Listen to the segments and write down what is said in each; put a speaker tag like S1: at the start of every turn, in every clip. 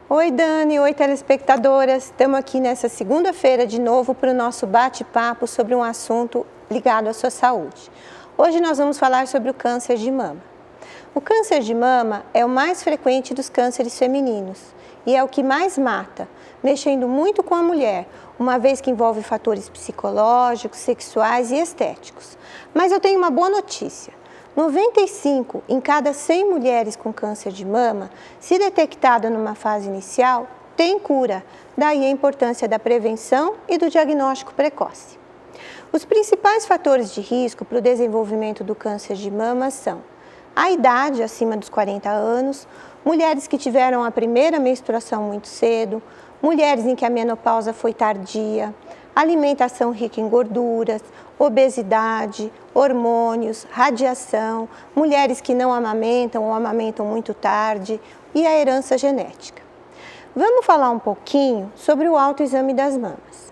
S1: Oi Dani, oi telespectadoras, estamos aqui nessa segunda-feira de novo para o nosso bate-papo sobre um assunto ligado à sua saúde. Hoje nós vamos falar sobre o câncer de mama. O câncer de mama é o mais frequente dos cânceres femininos e é o que mais mata, mexendo muito com a mulher, uma vez que envolve fatores psicológicos, sexuais e estéticos. Mas eu tenho uma boa notícia. 95 em cada 100 mulheres com câncer de mama, se detectado numa fase inicial, tem cura. Daí a importância da prevenção e do diagnóstico precoce. Os principais fatores de risco para o desenvolvimento do câncer de mama são a idade, acima dos 40 anos, mulheres que tiveram a primeira menstruação muito cedo, mulheres em que a menopausa foi tardia, alimentação rica em gorduras, obesidade, hormônios, radiação, mulheres que não amamentam ou amamentam muito tarde e a herança genética. Vamos falar um pouquinho sobre o autoexame das mamas.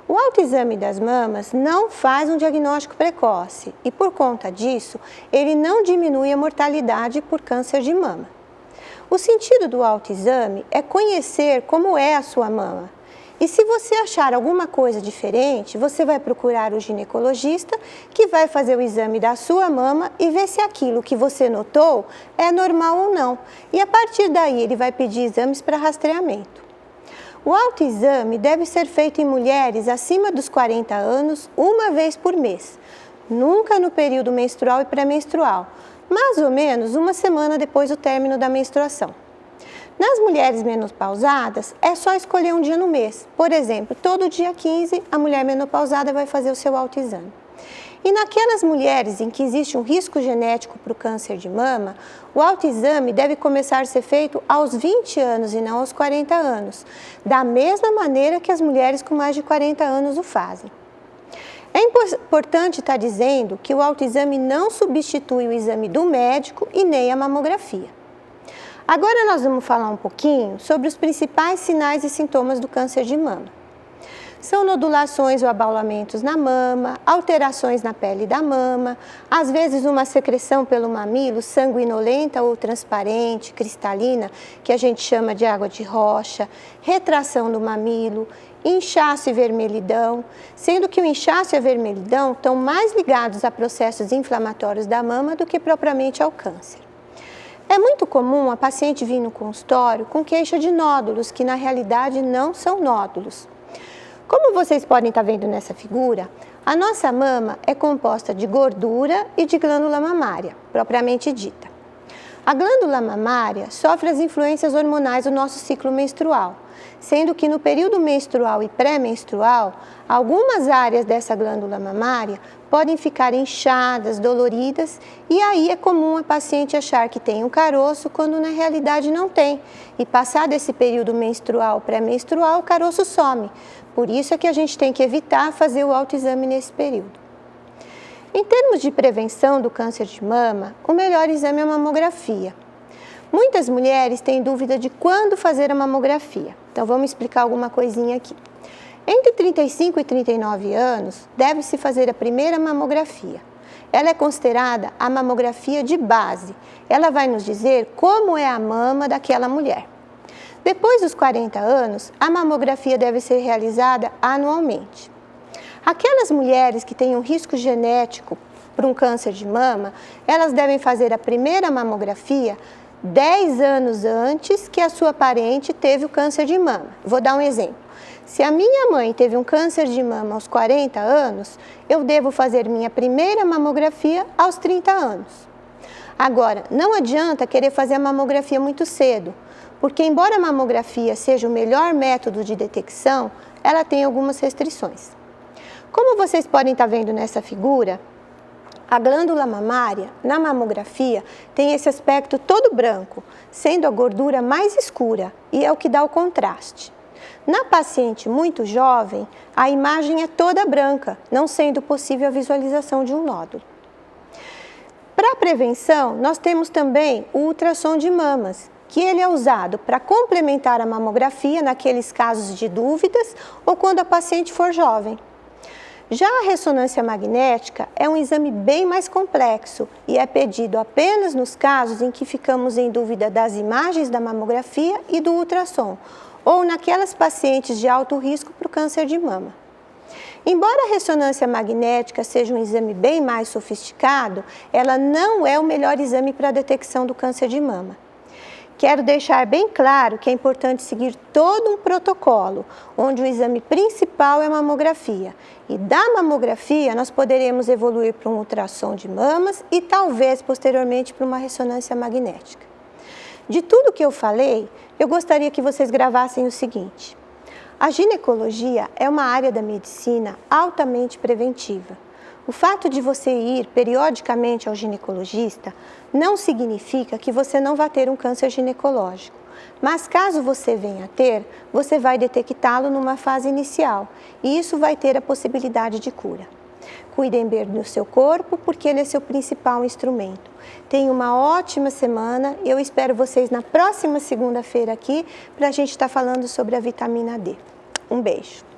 S1: O autoexame das mamas não faz um diagnóstico precoce e, por conta disso, ele não diminui a mortalidade por câncer de mama. O sentido do autoexame é conhecer como é a sua mama. E se você achar alguma coisa diferente, você vai procurar o ginecologista que vai fazer o exame da sua mama e ver se aquilo que você notou é normal ou não. E a partir daí ele vai pedir exames para rastreamento. O autoexame deve ser feito em mulheres acima dos 40 anos uma vez por mês, nunca no período menstrual e pré-menstrual, mais ou menos uma semana depois do término da menstruação. Nas mulheres menopausadas, é só escolher um dia no mês. Por exemplo, todo dia 15, a mulher menopausada vai fazer o seu autoexame. E naquelas mulheres em que existe um risco genético para o câncer de mama, o autoexame deve começar a ser feito aos 20 anos e não aos 40 anos, da mesma maneira que as mulheres com mais de 40 anos o fazem. É importante estar dizendo que o autoexame não substitui o exame do médico e nem a mamografia. Agora nós vamos falar um pouquinho sobre os principais sinais e sintomas do câncer de mama. São nodulações ou abaulamentos na mama, alterações na pele da mama, às vezes uma secreção pelo mamilo sanguinolenta ou transparente, cristalina, que a gente chama de água de rocha, retração do mamilo, inchaço e vermelhidão, sendo que o inchaço e a vermelhidão estão mais ligados a processos inflamatórios da mama do que propriamente ao câncer. É muito comum a paciente vir no consultório com queixa de nódulos, que na realidade não são nódulos. Como vocês podem estar vendo nessa figura, a nossa mama é composta de gordura e de glândula mamária, propriamente dita. A glândula mamária sofre as influências hormonais do nosso ciclo menstrual, sendo que no período menstrual e pré-menstrual, algumas áreas dessa glândula mamária podem ficar inchadas, doloridas, e aí é comum a paciente achar que tem um caroço quando na realidade não tem. E passado esse período menstrual, pré-menstrual, o caroço some. Por isso é que a gente tem que evitar fazer o autoexame nesse período. Em termos de prevenção do câncer de mama, o melhor exame é a mamografia. Muitas mulheres têm dúvida de quando fazer a mamografia, então vamos explicar alguma coisinha aqui. Entre 35 e 39 anos, deve-se fazer a primeira mamografia. Ela é considerada a mamografia de base. Ela vai nos dizer como é a mama daquela mulher. Depois dos 40 anos, a mamografia deve ser realizada anualmente. Aquelas mulheres que têm um risco genético para um câncer de mama, elas devem fazer a primeira mamografia 10 anos antes que a sua parente teve o câncer de mama. Vou dar um exemplo. Se a minha mãe teve um câncer de mama aos 40 anos, eu devo fazer minha primeira mamografia aos 30 anos. Agora, não adianta querer fazer a mamografia muito cedo, porque embora a mamografia seja o melhor método de detecção, ela tem algumas restrições. Como vocês podem estar vendo nessa figura, a glândula mamária, na mamografia, tem esse aspecto todo branco, sendo a gordura mais escura, e é o que dá o contraste. Na paciente muito jovem, a imagem é toda branca, não sendo possível a visualização de um nódulo. Para a prevenção, nós temos também o ultrassom de mamas, que ele é usado para complementar a mamografia naqueles casos de dúvidas ou quando a paciente for jovem. Já a ressonância magnética é um exame bem mais complexo e é pedido apenas nos casos em que ficamos em dúvida das imagens da mamografia e do ultrassom, ou naquelas pacientes de alto risco para o câncer de mama. Embora a ressonância magnética seja um exame bem mais sofisticado, ela não é o melhor exame para a detecção do câncer de mama. Quero deixar bem claro que é importante seguir todo um protocolo, onde o exame principal é a mamografia. E da mamografia nós poderemos evoluir para um ultrassom de mamas e talvez posteriormente para uma ressonância magnética. De tudo que eu falei, eu gostaria que vocês gravassem o seguinte: a ginecologia é uma área da medicina altamente preventiva. O fato de você ir periodicamente ao ginecologista não significa que você não vai ter um câncer ginecológico, mas caso você venha a ter, você vai detectá-lo numa fase inicial e isso vai ter a possibilidade de cura. Cuidem bem do seu corpo, porque ele é seu principal instrumento. Tenha uma ótima semana e eu espero vocês na próxima segunda-feira aqui para a gente estar falando sobre a vitamina D. Um beijo!